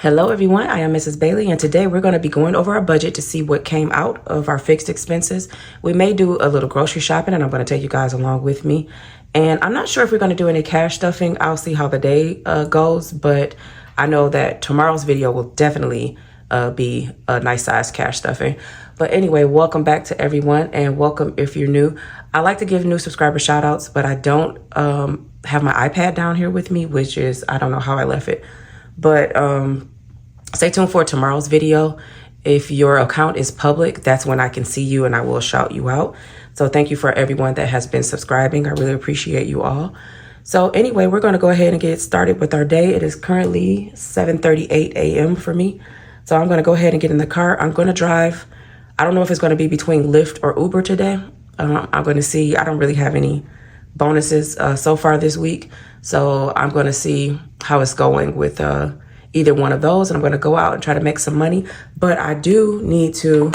Hello everyone, I am Mrs. Bailey and today we're going to be going over our budget to see what came out of our fixed expenses. We may do a little grocery shopping and I'm going to take you guys along with me. And I'm not sure if we're going to do any cash stuffing. I'll see how the day goes, but I know that tomorrow's video will definitely be a nice size cash stuffing. But anyway, welcome back to everyone and welcome if you're new. I like to give new subscriber shout outs, but I don't have my iPad down here with me, which is, I don't know how I left it. But stay tuned for tomorrow's video. If your account is public, that's when I can see you and I will shout you out. So thank you for everyone that has been subscribing. I really appreciate you all. So anyway, we're going to go ahead and get started with our day. It is currently 7:38 a.m. for me. So I'm going to go ahead and get in the car. I'm going to drive. I don't know if it's going to be between Lyft or Uber today. I'm going to see. I don't really have any bonuses so far this week. So I'm going to see how it's going with either one of those. And I'm going to go out and try to make some money. But I do need to,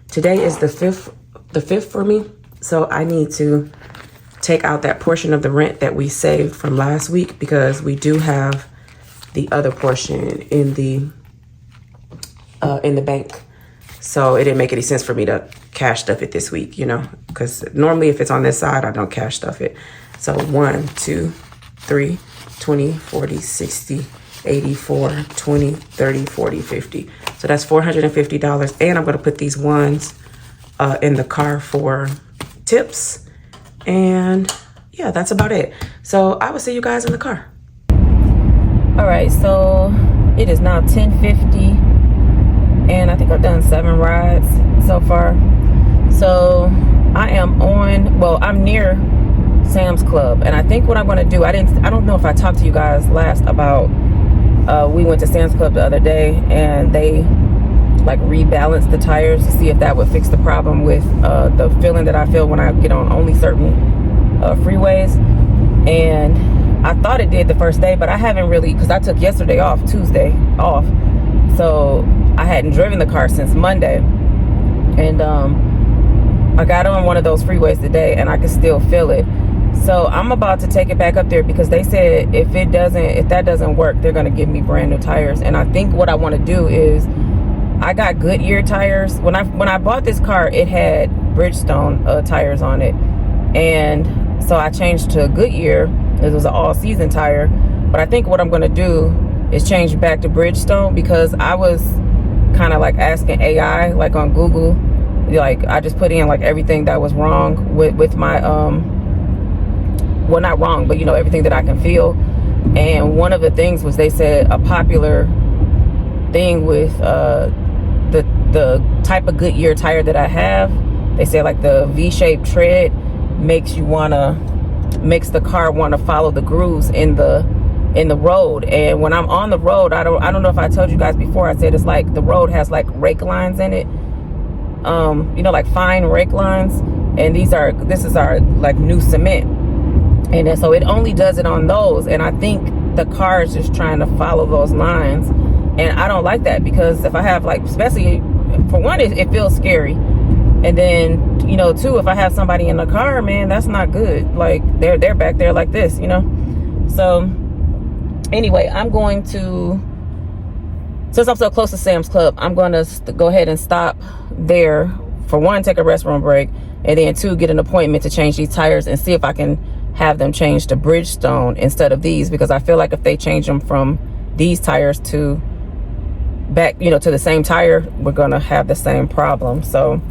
today is the fifth for me. So I need to take out that portion of the rent that we saved from last week because we do have the other portion in the bank. So it didn't make any sense for me to cash stuff it this week, you know, because normally if it's on this side, I don't cash stuff it. So 1, 2, 3, 20, 40, 60, 84, 20, 30, 40, 50. So that's $450. And I'm going to put these ones in the car for tips. And yeah, that's about it. So I will see you guys in the car. All right, so it is now 10:50. And I think I've done 7 rides so far. So I am I'm near Sam's Club. And I think what I'm going to do, I don't know if I talked to you guys last about, we went to Sam's Club the other day and they like rebalanced the tires to see if that would fix the problem with the feeling that I feel when I get on only certain freeways. And I thought it did the first day, but I haven't really, because I took yesterday off, Tuesday off. So I hadn't driven the car since Monday. And I got on one of those freeways today and I could still feel it. So I'm about to take it back up there because they said if that doesn't work, they're going to give me brand new tires. And I think what I want to do is, I got Goodyear tires. When I bought this car, it had Bridgestone tires on it. And so I changed to Goodyear. It was an all-season tire. But I think what I'm going to do is change back to Bridgestone because I was kind of like asking AI, like on Google. Like I just put in like everything that was wrong with my, well, not wrong, but you know, everything that I can feel. And one of the things was they said a popular thing with the type of Goodyear tire that I have, they say like the V-shaped tread makes the car want to follow the grooves in the road. And when I'm on the road, I don't know if I told you guys before, I said it's like the road has like rake lines in it, you know, like fine rake lines. And this is our like new cement, and then, so it only does it on those. And I think the car is just trying to follow those lines. And I don't like that because if I have like, especially for one, it feels scary. And then, you know, two, if I have somebody in the car, man, that's not good. Like they're back there like this, you know? So anyway, I'm going to, since I'm so close to Sam's Club, I'm going to go ahead and stop there for one, take a restroom break. And then two, get an appointment to change these tires and see if I can have them changed to Bridgestone instead of these, because I feel like if they change them from these tires to back, you know, to the same tire, we're gonna have the same problem. So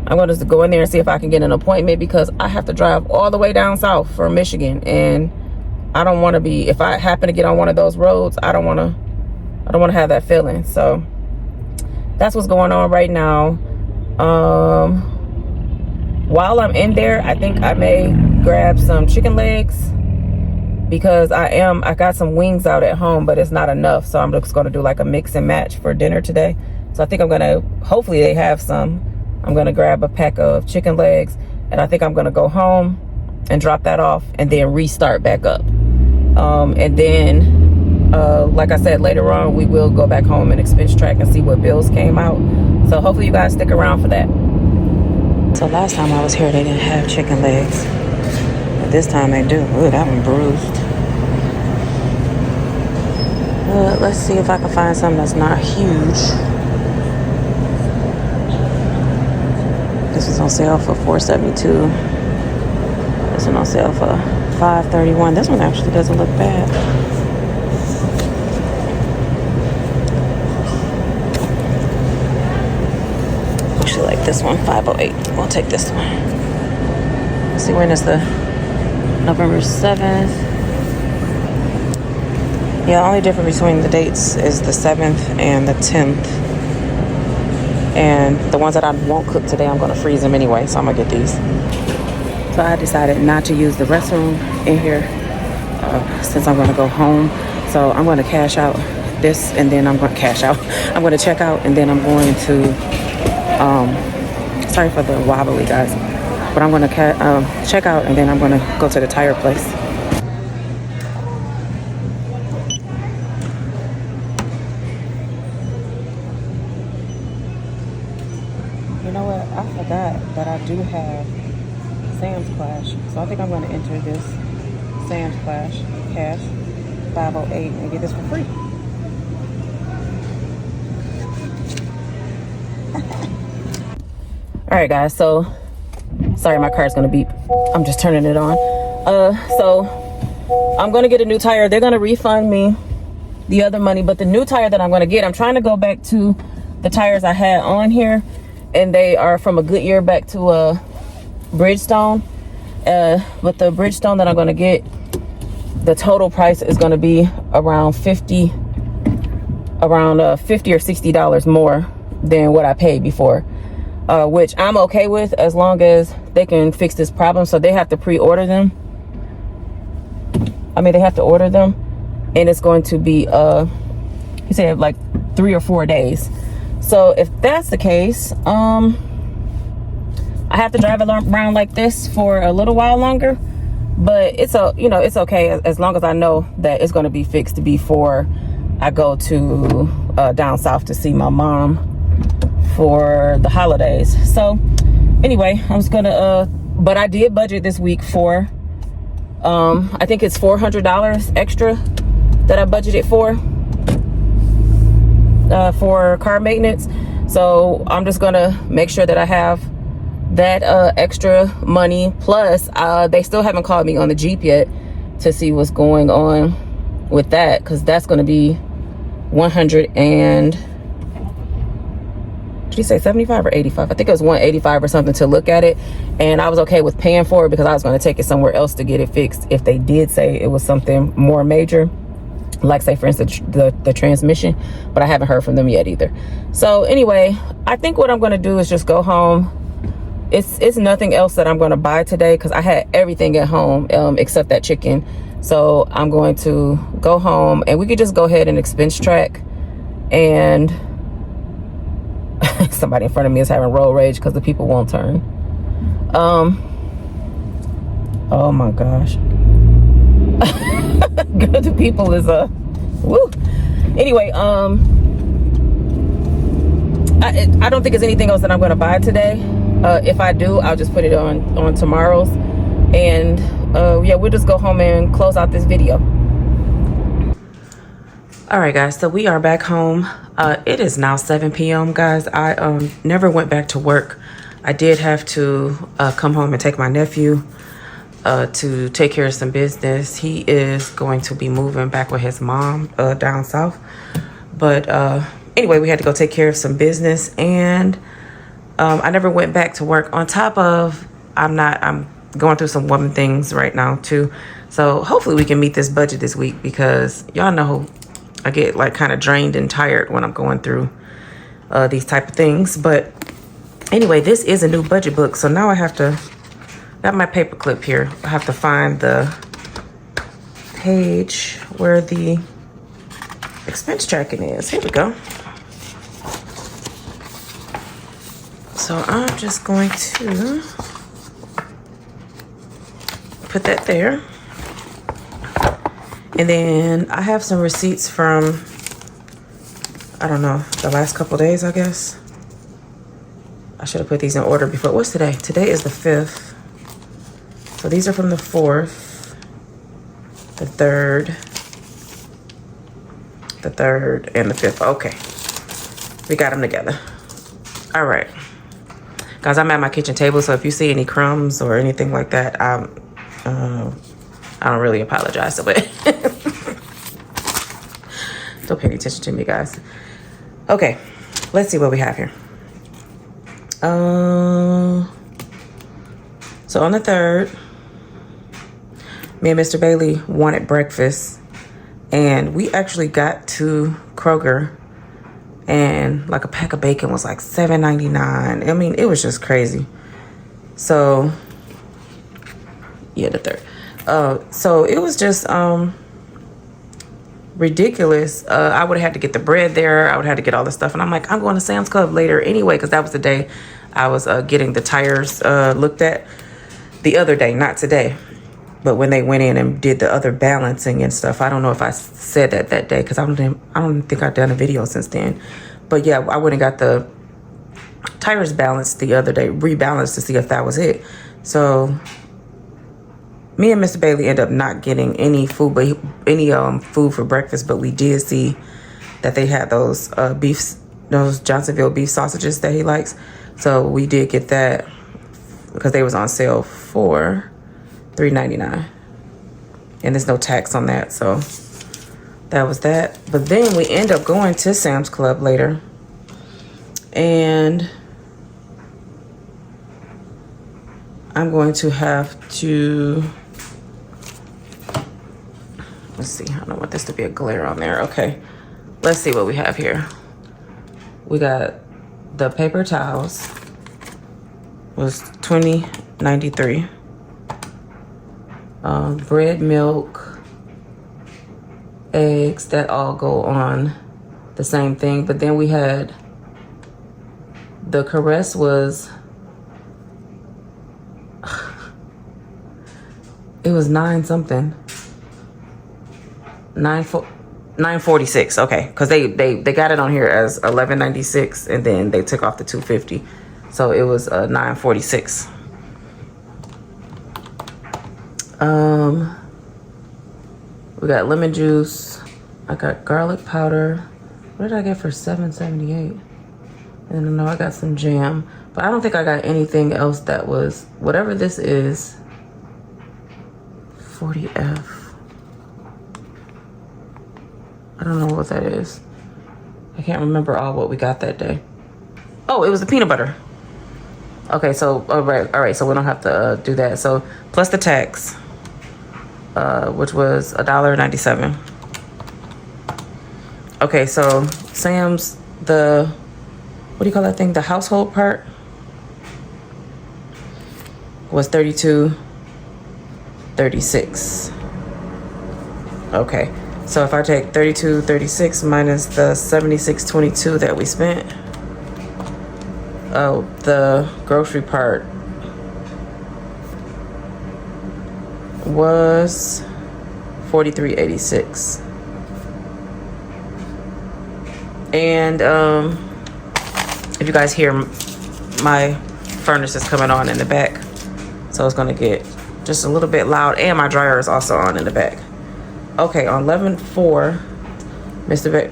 I'm gonna just go in there and see if I can get an appointment because I have to drive all the way down south from Michigan, and I don't want to be, if I happen to get on one of those roads, I don't want to have that feeling. So that's what's going on right now. While I'm in there, I think I may grab some chicken legs because I got some wings out at home, but it's not enough. So I'm just going to do like a mix and match for dinner today. So I think I'm going to, hopefully they have some. I'm going to grab a pack of chicken legs, and I think I'm going to go home and drop that off and then restart back up. And then, like I said, later on, we will go back home and expense track and see what bills came out. So hopefully you guys stick around for that. So last time I was here, they didn't have chicken legs. But this time they do. Ooh, that one bruised. Let's see if I can find something that's not huge. This is on sale for $4.72. This one on sale for $5.31. This one actually doesn't look bad. Actually like this one, $5.08. We'll take this one. Let's see, when is the November 7th? Yeah, the only difference between the dates is the 7th and the 10th. And the ones that I won't cook today, I'm gonna freeze them anyway, so I'm gonna get these. So I decided not to use the restroom in here since I'm gonna go home. So I'm gonna cash out this, and then I'm gonna cash out. I'm gonna check out, and then I'm going to, sorry for the wobbly, guys. But I'm gonna check out, and then I'm gonna go to the tire place. You know what? I forgot that I do have Sam's Clash. So I think I'm going to enter this Sam's Clash cash 508 and get this for free. All right, guys. So sorry, my car's going to beep. I'm just turning it on. So I'm going to get a new tire. They're going to refund me the other money, but the new tire that I'm going to get, I'm trying to go back to the tires I had on here. And they are from a Goodyear back to a Bridgestone. But the Bridgestone that I'm going to get, the total price is going to be around $50 or $60 more than what I paid before. Which I'm okay with, as long as they can fix this problem. So they have to pre-order them. I mean, they have to order them. And it's going to be, he said, like 3 or 4 days. So if that's the case, I have to drive around like this for a little while longer, but it's it's okay as long as I know that it's going to be fixed before I go to down south to see my mom for the holidays. So anyway, I'm just gonna but I did budget this week for I think it's $400 extra that I budgeted for car maintenance. So I'm just gonna make sure that I have that extra money, plus they still haven't called me on the Jeep yet to see what's going on with that, because that's going to be 100 and did he say 75 or 85? I think it was 185 or something to look at it, and I was okay with paying for it because I was going to take it somewhere else to get it fixed if they did say it was something more major, like say for instance the transmission, but I haven't heard from them yet either. So anyway, I think what I'm going to do is just go home. It's nothing else that I'm going to buy today because I had everything at home except that chicken. So I'm going to go home, and we could just go ahead and expense track. And somebody in front of me is having road rage because the people won't turn. Oh my gosh. Good, the people is woo. Anyway, I don't think there's anything else that I'm going to buy today. If I do, I'll just put it on tomorrow's, and yeah, we'll just go home and close out this video. All right, guys, so we are back home. It is now 7 p.m. guys. I never went back to work. I did have to come home and take my nephew to take care of some business. He is going to be moving back with his mom down south, but anyway, we had to go take care of some business, and I never went back to work. On top of, I'm going through some woman things right now too. So hopefully we can meet this budget this week, because y'all know I get like kind of drained and tired when I'm going through these type of things. But anyway, this is a new budget book. So now I have to, got my paper clip here. I have to find the page where the expense tracking is. Here we go. So I'm just going to put that there. And then I have some receipts from, I don't know, the last couple days, I guess. I should have put these in order before. What's today? Today is the 5th. So these are from the 4th, the 3rd, the 3rd, and the 5th. Okay. We got them together. All right. Guys, I'm at my kitchen table, so if you see any crumbs or anything like that, I don't really apologize, but don't pay any attention to me, guys. Okay, let's see what we have here. So on the 3rd, me and Mr. Bailey wanted breakfast, and we actually got to Kroger, and like a pack of bacon was like $7.99. I mean, it was just crazy. So yeah, the 3rd. So it was just ridiculous. I would have had to get the bread there. I would have to get all the stuff, and I'm like, I'm going to Sam's Club later anyway, because that was the day I was getting the tires looked at. The other day, not today, but when they went in and did the other balancing and stuff. I don't know if I said that day, because I don't think I've done a video since then. But yeah, I went and got the tires balanced the other day, rebalanced to see if that was it. So me and Mr. Bailey ended up not getting any food, but food for breakfast. But we did see that they had those those Johnsonville beef sausages that he likes. So we did get that because they was on sale for $3.99, and there's no tax on that. So that was that. But then we end up going to Sam's Club later, and I'm going to have to, let's see, I don't want this to be a glare on there. Okay, let's see what we have here. We got the paper towels was $20.93. Bread, milk, eggs, that all go on the same thing. But then we had the Caress was it was $9.46. Okay, because they got it on here as $11.96, and then they took off the $2.50, so it was $9.46. We got lemon juice. I got garlic powder. What did I get for $7.78? And I know I got some jam, but I don't think I got anything else that was, whatever this is, 40F. I don't know what that is. I can't remember all what we got that day. Oh, it was the peanut butter. Okay, so all right, so we don't have to do that. So plus the tax, which was $1.97. Okay, so Sam's, the, what do you call that thing? The household part was $32.36. Okay, so if I take $32.36 minus the $76.22 that we spent, oh, the grocery part was $43.86. And if you guys hear, my furnace is coming on in the back, so it's gonna get just a little bit loud, and my dryer is also on in the back. Okay, on 11/4, Mr. Beck,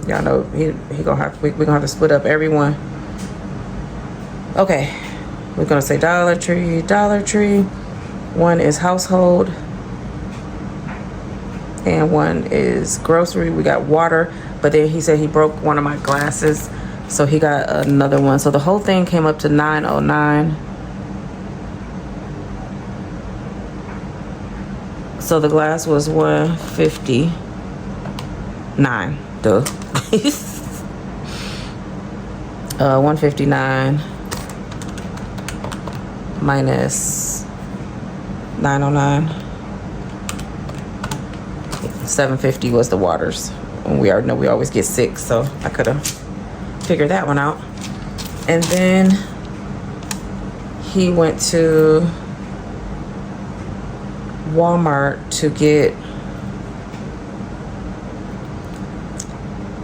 y'all know he gonna have, we're gonna have to split up everyone. Okay, we're gonna say Dollar Tree. One is household, and one is grocery. We got water, but then he said he broke one of my glasses, so he got another one. So the whole thing came up to $9.09. So the glass was $159. Duh. $159 minus $9.09. $7.50 was the waters. And we already know we always get 6, so I could have figured that one out. And then he went to Walmart to get,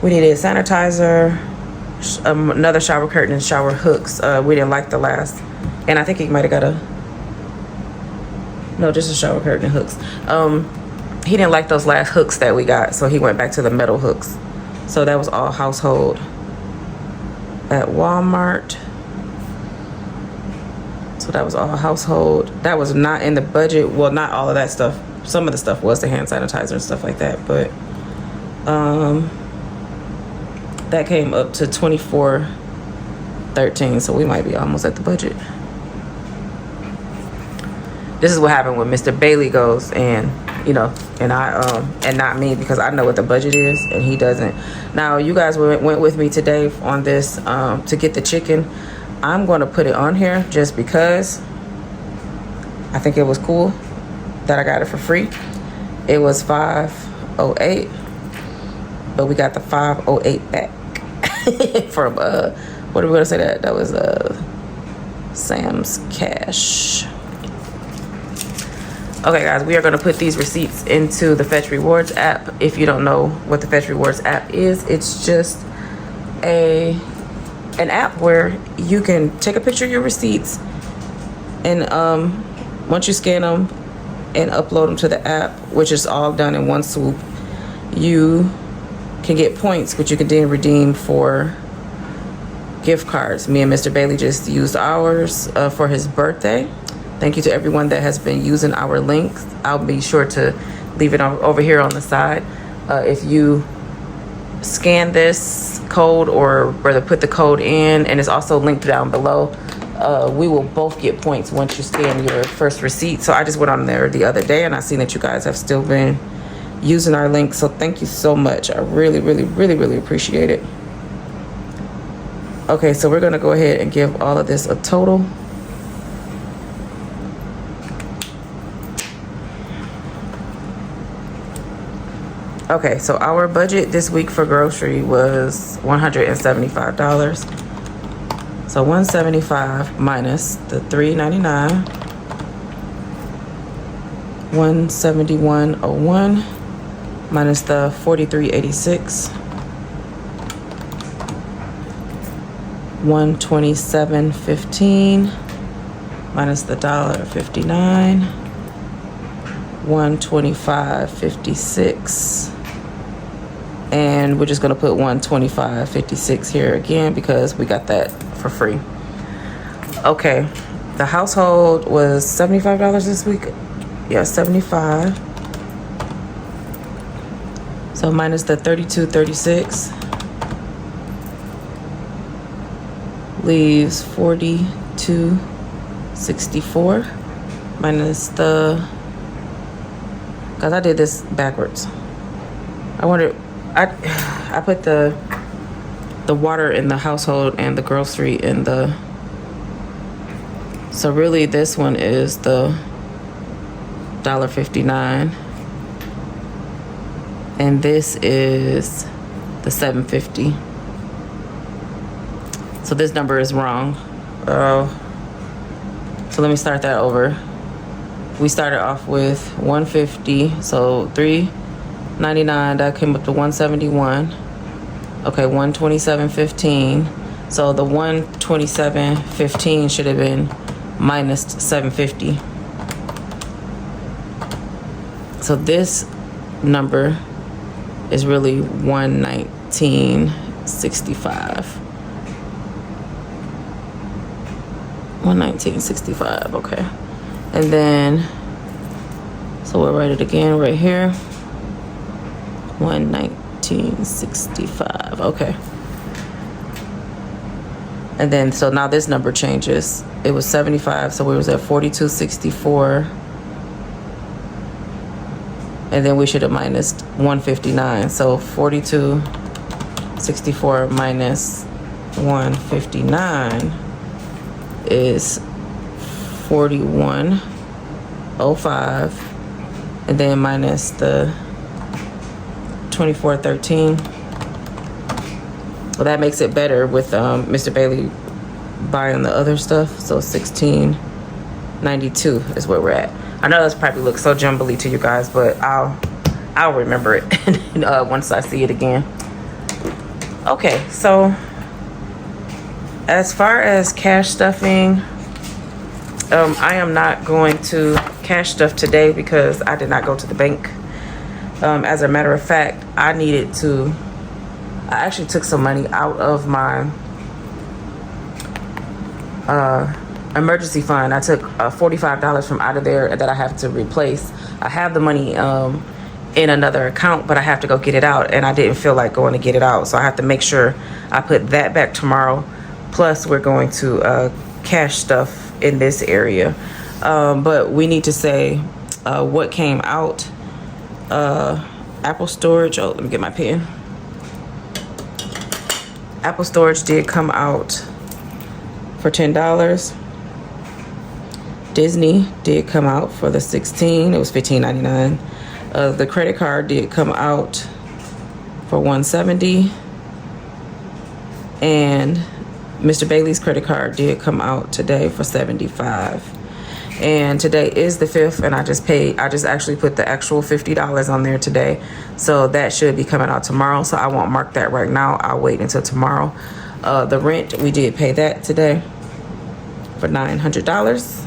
we needed sanitizer, another shower curtain, and shower hooks. We didn't like the last, and I think he might have got no, just a shower curtain and hooks. he didn't like those last hooks that we got, so he went back to the metal hooks. So that was all household at Walmart. So that was all household. That was not in the budget. Well, not all of that stuff. Some of the stuff was the hand sanitizer and stuff like that, but that came up to $24.13. So we might be almost at the budget. This is what happened when Mr. Bailey goes and, you know, and I and not me, because I know what the budget is and he doesn't. Now, you guys went with me today on this to get the chicken. I'm going to put it on here just because I think it was cool that I got it for free. It was $5.08, but we got the $5.08 back from what are we going to say that? That was Sam's Cash. Okay, guys, we are going to put these receipts into the Fetch Rewards app. If you don't know what the Fetch Rewards app is, it's just an app where you can take a picture of your receipts, and once you scan them and upload them to the app, which is all done in one swoop, you can get points, which you can then redeem for gift cards. Me and Mr. Bailey just used ours for his birthday. Thank you to everyone that has been using our links. I'll be sure to leave it over here on the side. If you scan this code, or rather put the code in, and it's also linked down below, we will both get points once you scan your first receipt. So I just went on there the other day and I seen that you guys have still been using our link. So thank you so much. I really, really, really, really appreciate it. Okay, so we're gonna go ahead and give all of this a total. Okay, so our budget this week for grocery was $175. So $175 minus the $3.99, $171.01 minus the $43.86, $127.15 minus the $1.59, $125.56. And we're just gonna put $125.56 here again because we got that for free. Okay, the household was $75 this week. Yeah, $75. So minus the $32.36 leaves $42.64 minus the, guys, I did this backwards. I put the water in the household and the grocery in the, so really this one is the $1.59 and this is the $7.50. So this number is wrong. So let me start that over. We started off with $150, so $3.99, that came up to $171. Okay, $127.15. So the $127.15 should have been minus $7.50. So this number is really $119.65. $119.65, okay. And then, so we'll write it again right here. $119.65, okay. And then, so now this number changes. It was 75, so we was at $42.64. And then we should have minus $159. So $42.64 minus $159 is $41.05. And then minus the $24.13. Well, that makes it better with Mr. Bailey buying the other stuff. So $16.92 is where we're at. I know this probably looks so jumbly to you guys, but I'll remember it once I see it again. Okay, so as far as cash stuffing, I am not going to cash stuff today because I did not go to the bank. As a matter of fact, I actually took some money out of my emergency fund. I took $45 from out of there that I have to replace. I have the money in another account, but I have to go get it out, and I didn't feel like going to get it out, so I have to make sure I put that back tomorrow. Plus, we're going to cash stuff in this area, but we need to say what came out. Apple storage. Oh, let me get my pen. Apple storage did come out for $10. Disney did come out for the 16. It was $15.99. The credit card did come out for $170, and Mr. Bailey's credit card did come out today for $75. And today is the 5th, and I just actually put the actual $50 on there today, so that should be coming out tomorrow. So I won't mark that right now. I'll wait until tomorrow. The rent, we did pay that today for $900.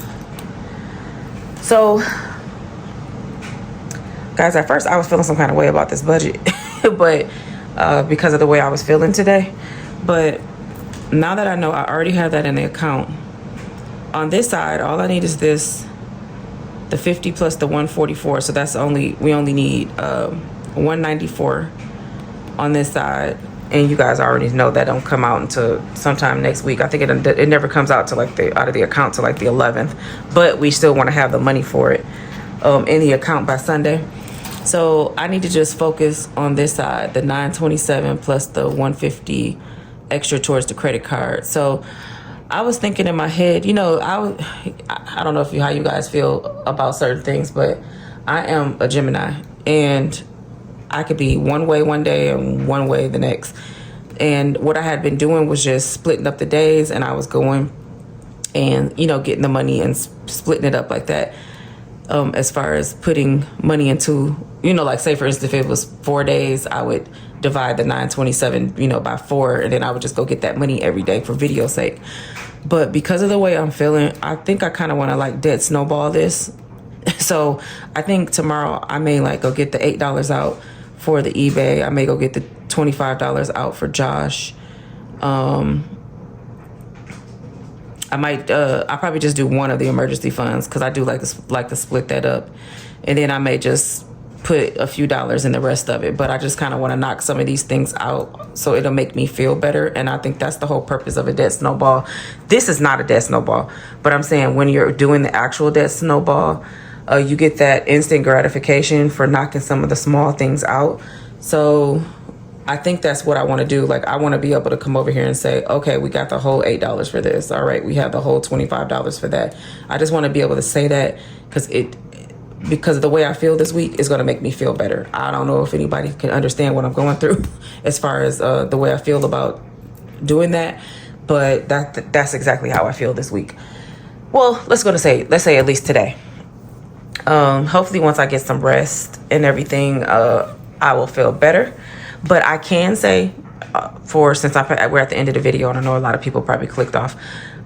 So guys, at first I was feeling some kind of way about this budget, but because of the way I was feeling today. But now that I know I already have that in the account, on this side, all I need is this, the 50 plus the 144. So that's we only need 194 on this side. And you guys already know that don't come out until sometime next week. I think it never comes out to out of the account till like the 11th, but we still want to have the money for it in the account by Sunday. So I need to just focus on this side, the 927 plus the 150 extra towards the credit card. So I was thinking in my head, I don't know how you guys feel about certain things, but I am a Gemini, and I could be one way one day and one way the next. And what I had been doing was just splitting up the days, and I was going and, getting the money and splitting it up like that. As far as putting money into, like say for instance, if it was 4 days, I would divide the 927, by 4, and then I would just go get that money every day for video sake. But because of the way I'm feeling, I think I kind of want to dead snowball this. So I think tomorrow I may go get the $8 out for the eBay. I may go get the $25 out for Josh. I'll probably just do one of the emergency funds, because I do like to split that up, and then I may just put a few dollars in the rest of it. But I just kind of want to knock some of these things out so it'll make me feel better. And I think that's the whole purpose of a debt snowball. This is not a debt snowball, but I'm saying when you're doing the actual debt snowball, you get that instant gratification for knocking some of the small things out. So I think that's what I want to do. I want to be able to come over here and say, okay, we got the whole $8 for this. All right, we have the whole $25 for that. I just want to be able to say that because of the way I feel this week is going to make me feel better. I don't know if anybody can understand what I'm going through as far as the way I feel about doing that, but that's exactly how I feel this week. Well, let's say at least today. Hopefully once I get some rest and everything, I will feel better. But I can say, since we're at the end of the video, and I know a lot of people probably clicked off,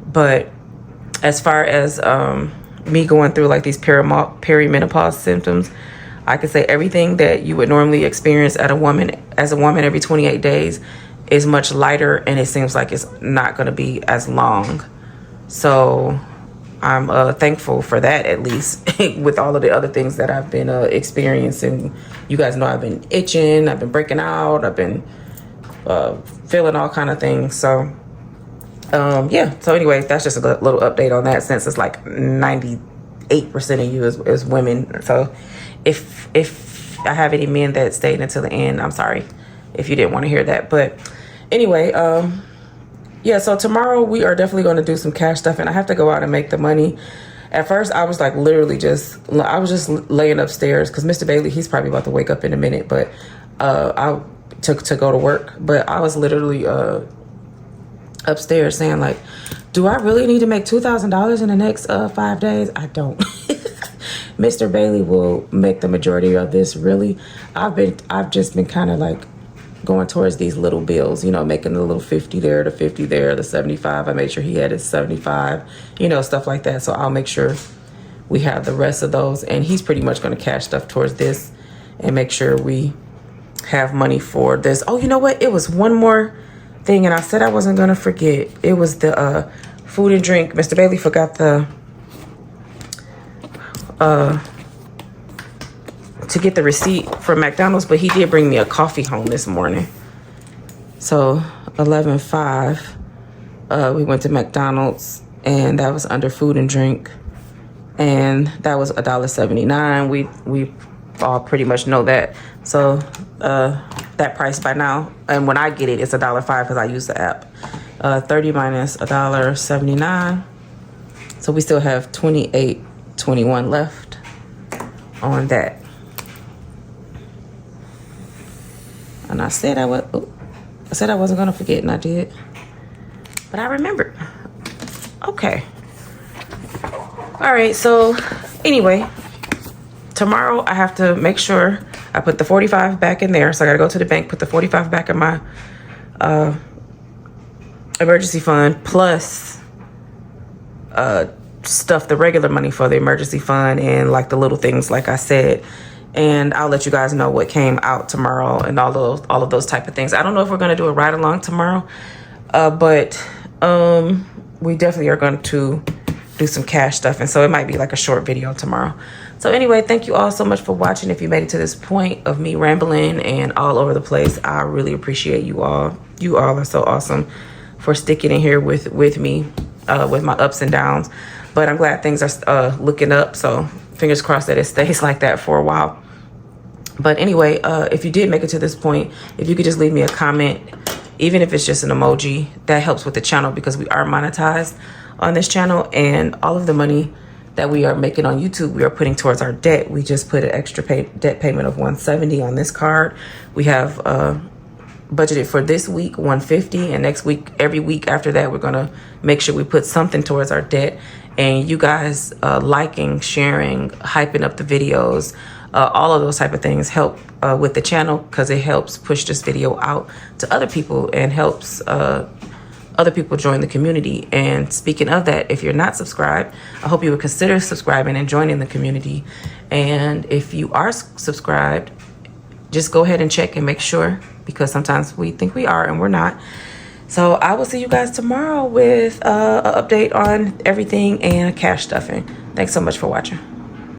but as far as me going through these perimenopause symptoms, I can say everything that you would normally experience as a woman every 28 days is much lighter, and it seems like it's not going to be as long. So I'm thankful for that, at least, with all of the other things that I've been experiencing. You guys know I've been itching, I've been breaking out, I've been feeling all kind of things. So yeah, so anyway, that's just a little update on that, since it's 98% of you is women. So if I have any men that stayed until the end, I'm sorry if you didn't want to hear that. But anyway, yeah, so tomorrow we are definitely going to do some cash stuff, and I have to go out and make the money. At first, I was literally I was just laying upstairs, because Mr. Bailey, he's probably about to wake up in a minute, but I took to go to work. But I was literally upstairs saying do I really need to make $2,000 in the next 5 days? I don't. Mr. Bailey will make the majority of this. Really, I've just been kind of going towards these little bills, making the little 50 there, the 50 there, the 75. I made sure he had his 75, stuff like that. So I'll make sure we have the rest of those, and he's pretty much going to cash stuff towards this. and make sure we have money for this. Oh, you know what? It was one more thing, and I said I wasn't gonna forget. It was the food and drink. Mr. Bailey forgot the to get the receipt from McDonald's, but he did bring me a coffee home this morning. So 11.5, we went to McDonald's, and that was under food and drink, and that was $1.79. We all pretty much know that. So that price by now, and when I get it, it's $1.05 because I use the app. 30 minus $1.79, so we still have $28.21 left on that. And I said I wasn't gonna forget, and I did, but I remembered. Okay. All right. So anyway, tomorrow I have to make sure I put the 45 back in there. So I gotta go to the bank, put the 45 back in my emergency fund, plus stuff the regular money for the emergency fund, and like the little things like I said. And I'll let you guys know what came out tomorrow and all of those type of things. I don't know if we're gonna do a ride along tomorrow, but we definitely are going to do some cash stuff, and so it might be like a short video tomorrow. So anyway, thank you all so much for watching. If you made it to this point of me rambling and all over the place, I really appreciate you all. You all are so awesome for sticking in here with me with my ups and downs. But I'm glad things are looking up, so fingers crossed that it stays like that for a while. But anyway, if you did make it to this point, if you could just leave me a comment, even if it's just an emoji, that helps with the channel, because we are monetized on this channel, and all of the money that we are making on YouTube, we are putting towards our debt. We just put an extra debt payment of $170 on this card. We have budgeted for this week $150, and next week, every week after that, we're gonna make sure we put something towards our debt. And you guys liking, sharing, hyping up the videos, all of those type of things help with the channel, because it helps push this video out to other people and helps other people join the community. And speaking of that, if you're not subscribed, I hope you would consider subscribing and joining the community. And if you are subscribed, just go ahead and check and make sure, because sometimes we think we are and we're not. So I will see you guys tomorrow with an update on everything and cash stuffing. Thanks so much for watching.